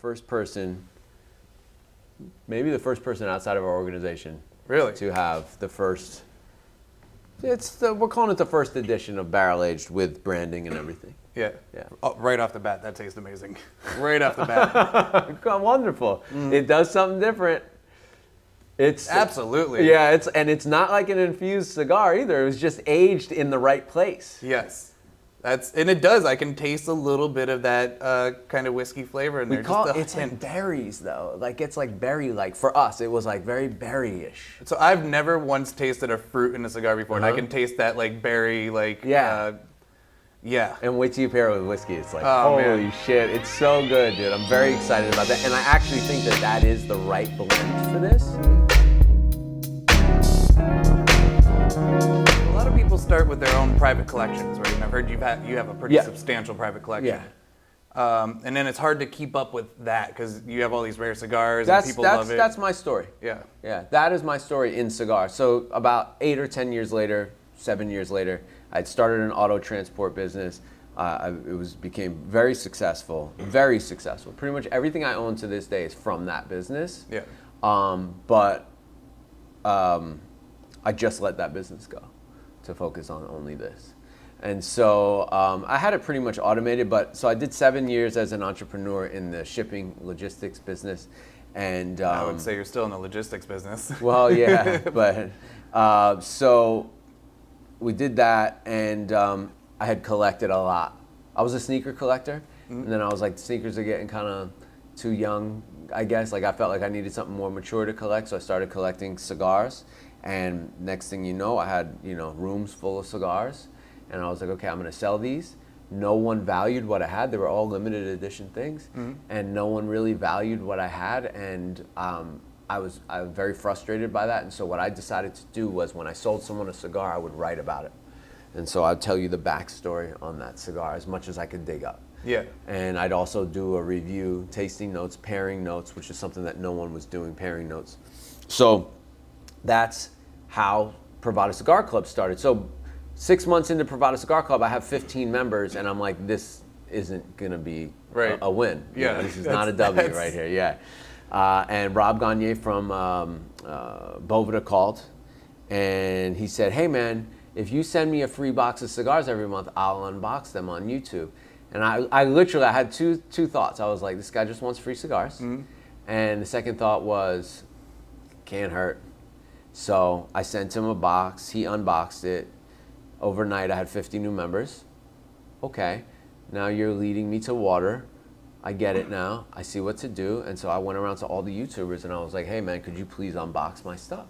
first person, maybe the first person outside of our organization. Really? To have the first, we're calling it the first edition of Barrel Aged with branding and everything. Yeah. Yeah. Oh, right off the bat, that tastes amazing. Right off the bat. Wonderful. It does something different. It's absolutely. Yeah, it's not like an infused cigar either. It was just aged in the right place. Yes. And it does. I can taste a little bit of that kind of whiskey flavor in there. It's like berries though. Like it's like berry-like. For us, it was like very berry-ish. So I've never once tasted a fruit in a cigar before, and I can taste that like berry, like yeah. And wait till you pair it with whiskey. It's like, oh, holy man. shit. It's so good, dude. I'm very excited about that. And I actually think that is the right blend for this. A lot of people start with their own private collections, right? And I've heard you have a pretty substantial private collection. Yeah. And then it's hard to keep up with that because you have all these rare cigars and people love it. That's my story. Yeah. Yeah, that is my story in cigars. So about 8 or 10 years later, 7 years later, I'd started an auto transport business. Became very successful. Pretty much everything I own to this day is from that business. Yeah. But I just let that business go to focus on only this. And so I had it pretty much automated, so I did 7 years as an entrepreneur in the shipping logistics business. And I would say you're still in the logistics business. Well, yeah, but so we did that, and I had collected a lot. I was a sneaker collector, and then I was like, sneakers are getting kind of too young, I guess. Like I felt like I needed something more mature to collect, so I started collecting cigars. And next thing you know, I had rooms full of cigars, and I was like, okay, I'm gonna sell these. No one valued what I had. They were all limited edition things, and no one really valued what I had, and I was very frustrated by that. And so what I decided to do was, when I sold someone a cigar, I would write about it. And so I'd tell you the backstory on that cigar as much as I could dig up. Yeah. And I'd also do a review, tasting notes, pairing notes, which is something that no one was doing, pairing notes. So that's how Privada Cigar Club started. So 6 months into Privada Cigar Club, I have 15 members, and I'm like, this isn't gonna be a win. Yeah. This is not a W right here. Yeah. And Rob Gagne from Boveda called, and he said, hey man, if you send me a free box of cigars every month, I'll unbox them on YouTube. And I literally had two thoughts. I was like, this guy just wants free cigars. And the second thought was, can't hurt. So I sent him a box, he unboxed it. Overnight I had 50 new members. Okay, now you're leading me to water. I get it now, I see what to do. And so I went around to all the YouTubers and I was like, hey man, could you please unbox my stuff?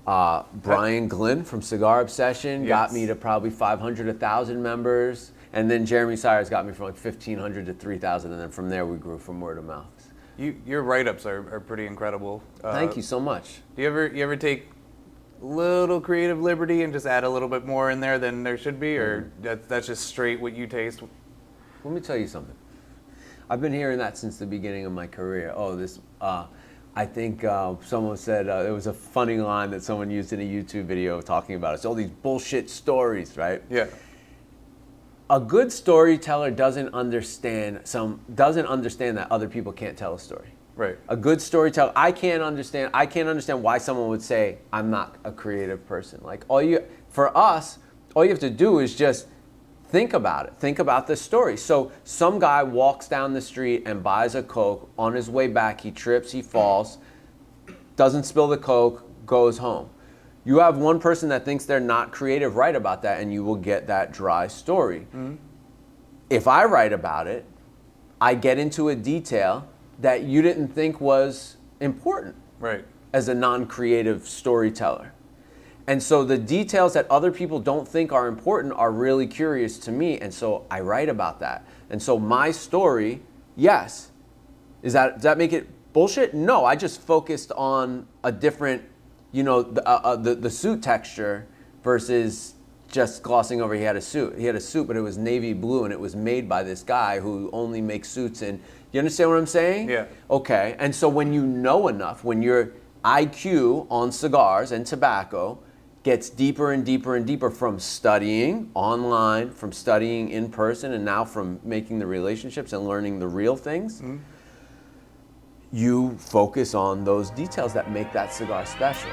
Brian Glynn from Cigar Obsession got me to probably 500, 1,000 members. And then Jeremy Sires got me from like 1,500 to 3,000. And then from there we grew from word of mouth. Your write-ups are pretty incredible. Thank you so much. Do you ever take a little creative liberty and just add a little bit more in there than there should be, or that's just straight what you taste? Let me tell you something. I've been hearing that since the beginning of my career. I think someone said, it was a funny line that someone used in a YouTube video talking about it. It's all these bullshit stories, right? Yeah. A good storyteller doesn't understand that other people can't tell a story. Right. A good storyteller, I can't understand why someone would say I'm not a creative person. Like for us, all you have to do is just think about it. Think about the story. So some guy walks down the street and buys a Coke. On his way back, he trips, he falls, doesn't spill the Coke, goes home. You have one person that thinks they're not creative, write about that, and you will get that dry story. If I write about it, I get into a detail that you didn't think was important, right, as a non-creative storyteller. And so the details that other people don't think are important are really curious to me, and so I write about that. And so my story, yes, does that make it bullshit? No, I just focused on a different, the suit texture versus just glossing over he had a suit. He had a suit, but it was navy blue, and it was made by this guy who only makes suits. And you understand what I'm saying? Yeah. Okay, and so when you know enough, when your IQ on cigars and tobacco gets deeper and deeper and deeper from studying online, from studying in person, and now from making the relationships and learning the real things, you focus on those details that make that cigar special.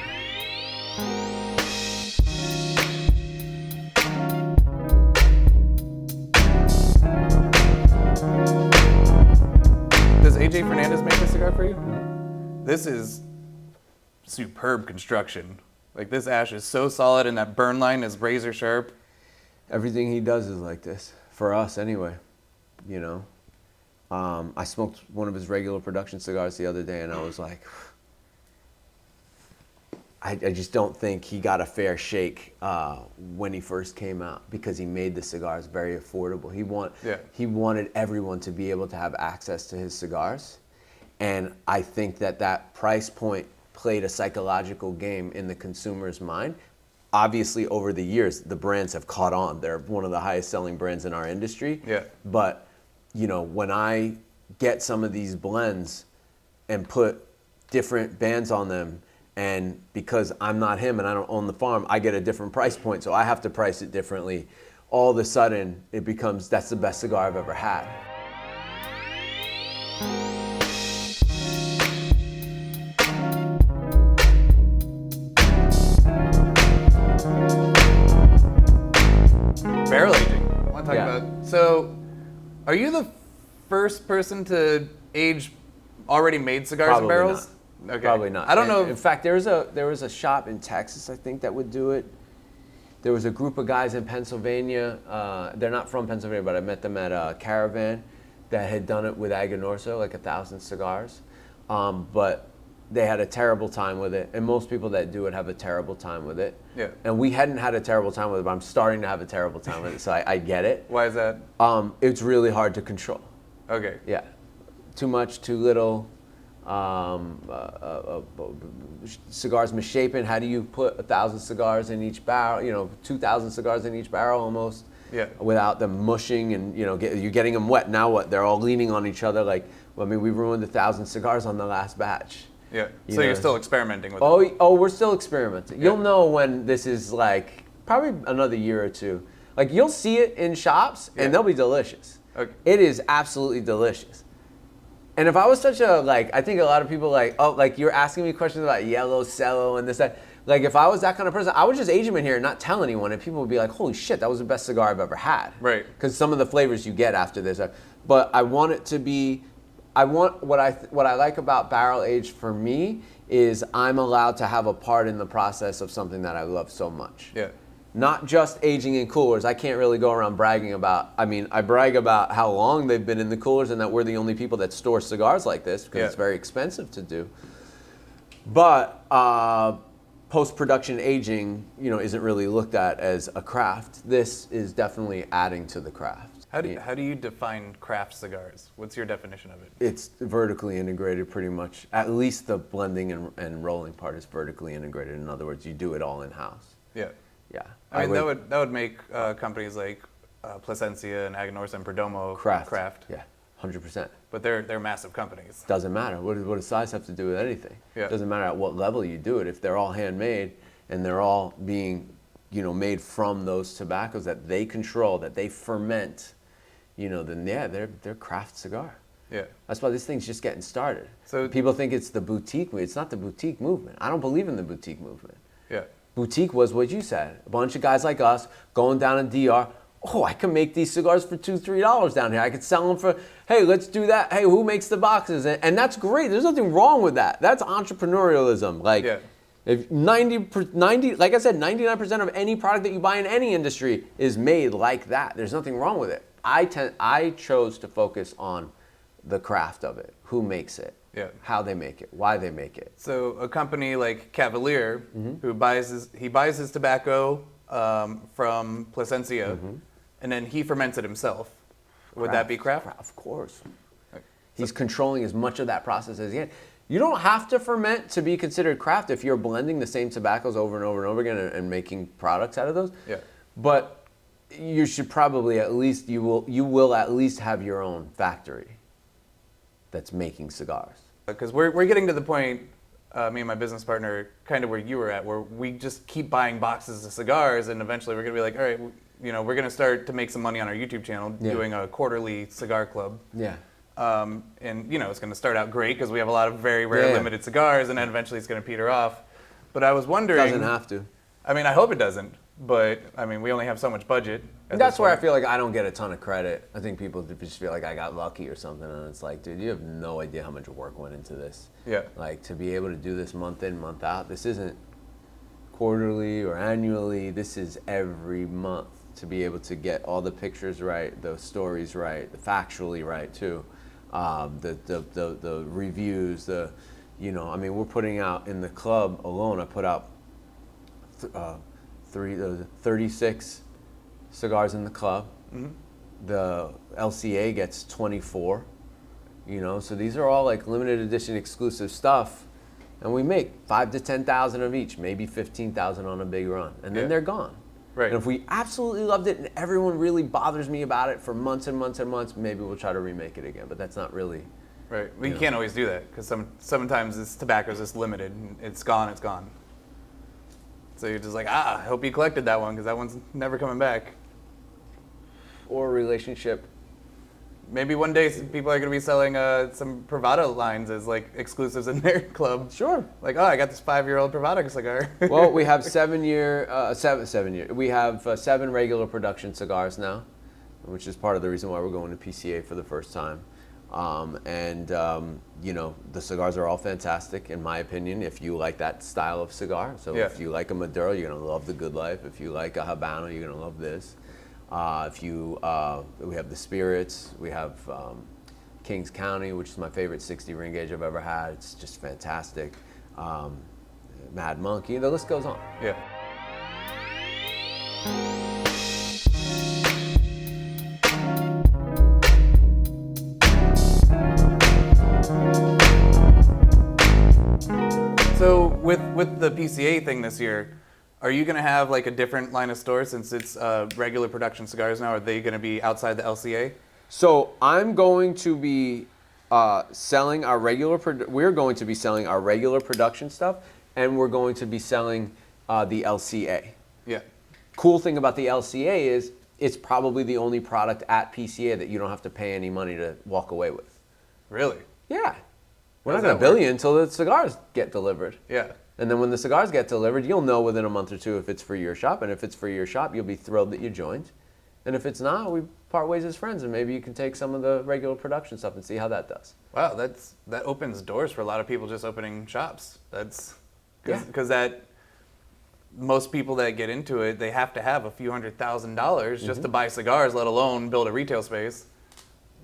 Does AJ Fernandez make a cigar for you? This is superb construction. Like, this ash is so solid and that burn line is razor sharp. Everything he does is like this, for us anyway, you know. I smoked one of his regular production cigars the other day and I was like, I just don't think he got a fair shake when he first came out, because he made the cigars very affordable. He wanted everyone to be able to have access to his cigars. And I think that price point played a psychological game in the consumer's mind. Obviously, over the years, the brands have caught on. They're one of the highest selling brands in our industry. Yeah. But, you know, when I get some of these blends and put different bands on them, and because I'm not him and I don't own the farm, I get a different price point, so I have to price it differently. All of a sudden, it becomes, that's the best cigar I've ever had. Barrel aging. I want to talk about. So, are you the first person to age already made cigars in barrels? Not. Okay. Probably not. I don't know. In fact, there was a shop in Texas, I think, that would do it. There was a group of guys in Pennsylvania. They're not from Pennsylvania, but I met them at a Caravan that had done it with Aganorso, like 1,000 cigars. But they had a terrible time with it, and most people that do it have a terrible time with it. Yeah. And we hadn't had a terrible time with it, but I'm starting to have a terrible time with it, so I get it. Why is that? It's really hard to control. Okay. Yeah. Too much, too little. Cigars misshapen. How do you put 1,000 cigars in each barrel? You know, 2,000 cigars in each barrel almost. Yeah. Without them mushing and, you know, you're getting them wet. Now what? They're all leaning on each other. Like, well, I mean, we ruined 1,000 cigars on the last batch. Yeah. So you're still experimenting with it? Oh, we're still experimenting. Yeah. You'll know when this is, like, probably another year or two. Like, you'll see it in shops and they'll be delicious. Okay. It is absolutely delicious. And if I was such a, like, I think a lot of people like, oh, like, you're asking me questions about yellow, cello, and this, that. Like, if I was that kind of person, I would just age them in here and not tell anyone, and people would be like, holy shit, that was the best cigar I've ever had. Right. Because some of the flavors you get after this are, but I want it to be, I want, what I like about barrel aged for me is I'm allowed to have a part in the process of something that I love so much. Yeah. Not just aging in coolers. I can't really go around bragging about, I mean, I brag about how long they've been in the coolers and that we're the only people that store cigars like this because it's very expensive to do. But post-production aging, you know, isn't really looked at as a craft. This is definitely adding to the craft. How do you define craft cigars? What's your definition of it? It's vertically integrated pretty much. At least the blending and rolling part is vertically integrated. In other words, you do it all in-house. Yeah. Yeah. I mean, that would make companies like Plasencia and Aganorsa and Perdomo craft. Yeah, 100%. But they're massive companies. Doesn't matter. What does size have to do with anything? Yeah. Doesn't matter at what level you do it. If they're all handmade and they're all being, you know, made from those tobaccos that they control, that they ferment, you know, then yeah, they're craft cigar. Yeah. That's why this thing's just getting started. So people think it's the boutique movement. It's not the boutique movement. I don't believe in the boutique movement. Yeah. Boutique was what you said. A bunch of guys like us going down in DR. Oh, I can make these cigars for $2, $3 down here. I could sell them for, hey, let's do that. Hey, who makes the boxes? And that's great. There's nothing wrong with that. That's entrepreneurialism. Like, if 90, like I said, 99% of any product that you buy in any industry is made like that. There's nothing wrong with it. I chose to focus on the craft of it. Who makes it? Yeah. How they make it, why they make it. So a company like Cavalier, who buys his tobacco from Plasencia, and then he ferments it himself. Would that be craft? Of course. He's controlling as much of that process as he can. You don't have to ferment to be considered craft if you're blending the same tobaccos over and over and over again and making products out of those. Yeah. But you should probably at least you will at least have your own factory that's making cigars. Because we're getting to the point, me and my business partner, kind of where you were at, where we just keep buying boxes of cigars, and eventually we're going to be like, all right, you know, we're going to start to make some money on our YouTube channel, doing a quarterly cigar club. Yeah. And, it's going to start out great because we have a lot of very rare Yeah. limited cigars, and then eventually it's going to peter off. But I was wondering... Doesn't have to. I mean, I hope it doesn't. But, I mean, we only have so much budget. That's where I feel like I don't get a ton of credit. I think people just feel like I got lucky or something, and it's like, dude, you have no idea how much work went into this. Yeah. Like, to be able to do this month in, month out, this isn't quarterly or annually, this is every month, to be able to get all the pictures right, the stories right, the factually right too, the reviews, I mean, we're putting out in the club alone, I put out 36 cigars in the club. Mm-hmm. The LCA gets 24. So these are all like limited edition exclusive stuff, and we make 5,000 to 10,000 of each, maybe 15,000 on a big run, and then they're gone. Right. And if we absolutely loved it and everyone really bothers me about it for months and months and months, maybe we'll try to remake it again. But that's not really. Right. We can't always do that because sometimes this tobacco is just limited. And it's gone. It's gone. So you're just like, I hope you collected that one because that one's never coming back. Or a relationship. Maybe one day people are going to be selling some Privada lines as like exclusives in their club. Sure. Like, I got this 5-year-old Privada cigar. Well, we have 7 year. We have 7 regular production cigars now, which is part of the reason why we're going to PCA for the first time. The cigars are all fantastic, in my opinion, if you like that style of cigar. So if you like a Maduro, you're going to love the Good Life. If you like a Habano, you're going to love this. We have the Spirits, we have Kings County, which is my favorite 60 ring gauge I've ever had. It's just fantastic. Mad Monkey, the list goes on. Yeah. So with the PCA thing this year, are you going to have like a different line of stores since it's regular production cigars now? Are they going to be outside the LCA? So I'm going to be selling our regular. We're going to be selling our regular production stuff, and we're going to be selling the LCA. Yeah. Cool thing about the LCA is it's probably the only product at PCA that you don't have to pay any money to walk away with. Really? Yeah. We're not going to bill you until the cigars get delivered. Yeah. And then when the cigars get delivered, you'll know within a month or two if it's for your shop. And if it's for your shop, you'll be thrilled that you joined. And if it's not, we part ways as friends, and maybe you can take some of the regular production stuff and see how that does. Wow, that opens doors for a lot of people just opening shops. That's because most people that get into it, they have to have a few $100,000 just to buy cigars, let alone build a retail space.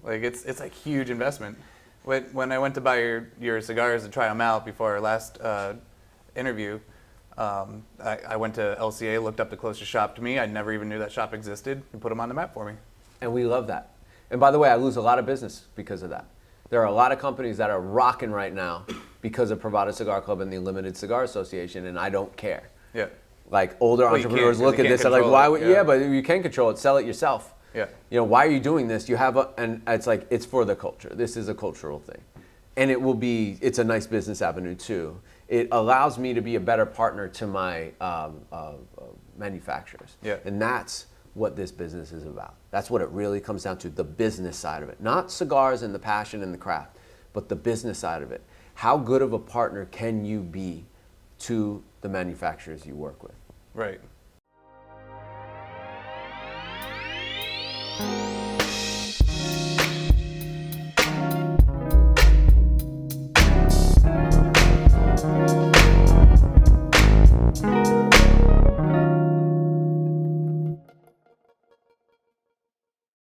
Like it's a huge investment. When I went to buy your cigars and try them out before our last interview, I went to LCA, looked up the closest shop to me. I never even knew that shop existed, and put them on the map for me. And we love that. And by the way, I lose a lot of business because of that. There are a lot of companies that are rocking right now because of Privada Cigar Club and the Limited Cigar Association, and I don't care. Yeah. Like older entrepreneurs look at this and like, why would but you can control it, sell it yourself. Yeah. Why are you doing this? You have and it's like, it's for the culture. This is a cultural thing. And it's a nice business avenue too. It allows me to be a better partner to my manufacturers. Yeah. And that's what this business is about. That's what it really comes down to, the business side of it. Not cigars and the passion and the craft, but the business side of it. How good of a partner can you be to the manufacturers you work with? Right.